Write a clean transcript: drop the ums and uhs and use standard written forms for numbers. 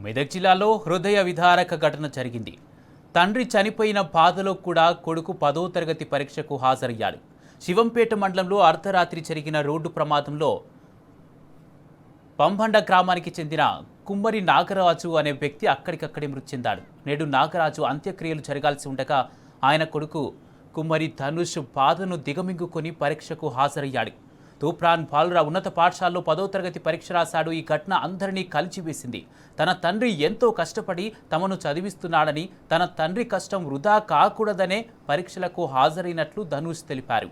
మెదక్ జిల్లాలో హృదయ విదారక ఘటన జరిగింది. తండ్రి చనిపోయిన బాధలో కూడా కొడుకు 10వ తరగతి పరీక్షకు హాజరయ్యాడు. శివంపేట మండలంలో అర్ధరాత్రి జరిగిన రోడ్డు ప్రమాదంలో పంబండ గ్రామానికి చెందిన కుమ్మరి నాగరాజు అనే వ్యక్తి అక్కడికక్కడే మృతి చెందాడు. నేడు నాగరాజు అంత్యక్రియలు జరగాల్సి ఉండగా ఆయన కొడుకు కుమ్మరి ధనుష్ బాధను దిగమింగుకొని పరీక్షకు హాజరయ్యాడు. తూప్రాన్ బాలుర ఉన్నత పాఠశాలలో 10వ తరగతి పరీక్ష రాశాడు. ఈ ఘటన అందరినీ కలిచివేసింది. తన తండ్రి ఎంతో కష్టపడి తమను చదివిస్తున్నాడని, తన తండ్రి కష్టం వృధా కాకూడదనే పరీక్షలకు హాజరైనట్లు ధనుష్ తెలిపారు.